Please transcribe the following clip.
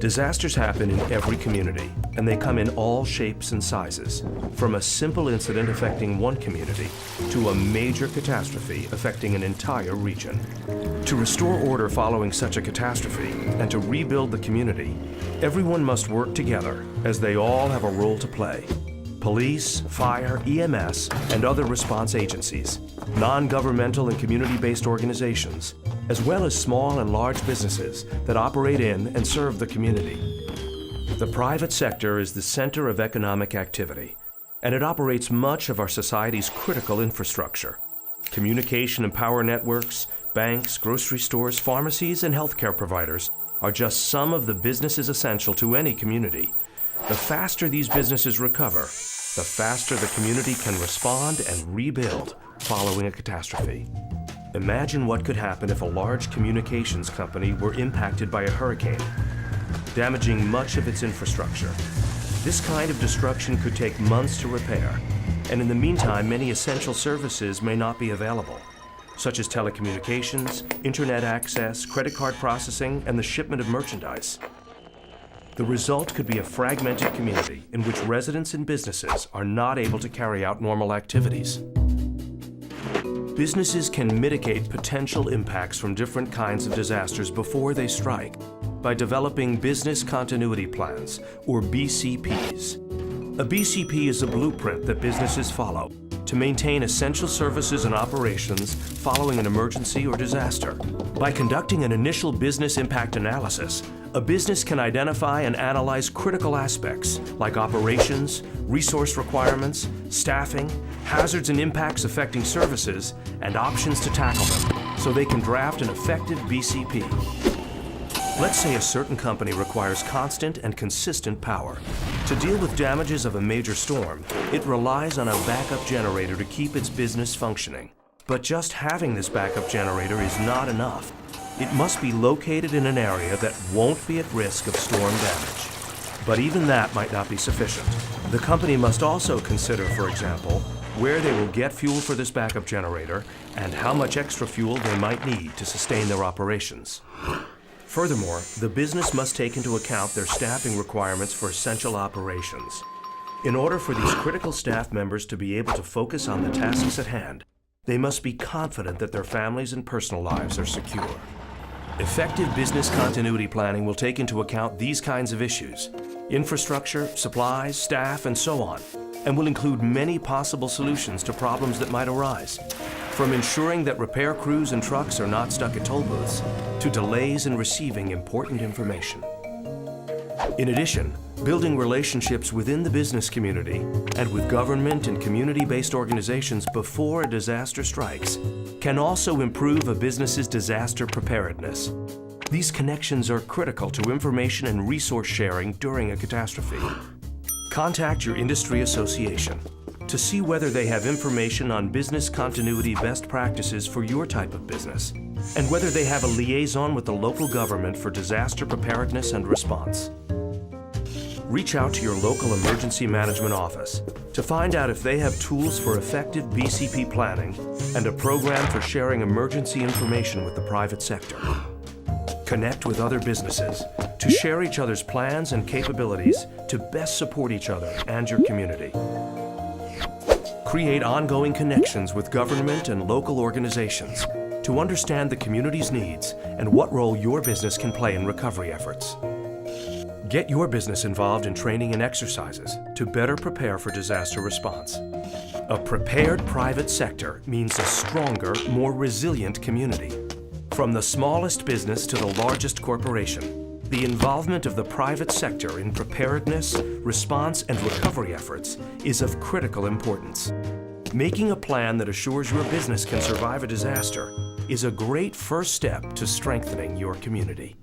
Disasters happen in every community, and they come in all shapes and sizes, from a simple incident affecting one community to a major catastrophe affecting an entire region. To restore order following such a catastrophe and to rebuild the community, everyone must work together as they all have a role to play. Police, fire, EMS, and other response agencies, non-governmental and community-based organizations, as well as small and large businesses that operate in and serve the community. The private sector is the center of economic activity, and it operates much of our society's critical infrastructure. Communication and power networks, banks, grocery stores, pharmacies, and healthcare providers are just some of the businesses essential to any community. The faster these businesses recover, the faster the community can respond and rebuild following a catastrophe. Imagine what could happen if a large communications company were impacted by a hurricane, damaging much of its infrastructure. This kind of destruction could take months to repair, and in the meantime, many essential services may not be available, such as telecommunications, internet access, credit card processing, and the shipment of merchandise. The result could be a fragmented community in which residents and businesses are not able to carry out normal activities. Businesses can mitigate potential impacts from different kinds of disasters before they strike by developing business continuity plans, or BCPs. A BCP is a blueprint that businesses follow to maintain essential services and operations following an emergency or disaster. By conducting an initial business impact analysis, a business can identify and analyze critical aspects like operations, resource requirements, staffing, hazards and impacts affecting services, and options to tackle them, so they can draft an effective BCP. Let's say a certain company requires constant and consistent power. To deal with damages of a major storm, it relies on a backup generator to keep its business functioning. But just having this backup generator is not enough. It must be located in an area that won't be at risk of storm damage. But even that might not be sufficient. The company must also consider, for example, where they will get fuel for this backup generator and how much extra fuel they might need to sustain their operations. Furthermore, the business must take into account their staffing requirements for essential operations. In order for these critical staff members to be able to focus on the tasks at hand, they must be confident that their families and personal lives are secure. Effective business continuity planning will take into account these kinds of issues: infrastructure, supplies, staff, and so on, and will include many possible solutions to problems that might arise, from ensuring that repair crews and trucks are not stuck at toll booths, to delays in receiving important information. In addition, building relationships within the business community and with government and community-based organizations before a disaster strikes can also improve a business's disaster preparedness. These connections are critical to information and resource sharing during a catastrophe. Contact your industry association to see whether they have information on business continuity best practices for your type of business, and whether they have a liaison with the local government for disaster preparedness and response. Reach out to your local emergency management office to find out if they have tools for effective BCP planning and a program for sharing emergency information with the private sector. Connect with other businesses to share each other's plans and capabilities to best support each other and your community. Create ongoing connections with government and local organizations to understand the community's needs and what role your business can play in recovery efforts. Get your business involved in training and exercises to better prepare for disaster response. A prepared private sector means a stronger, more resilient community. From the smallest business to the largest corporation, the involvement of the private sector in preparedness, response, and recovery efforts is of critical importance. Making a plan that assures your business can survive a disaster is a great first step to strengthening your community.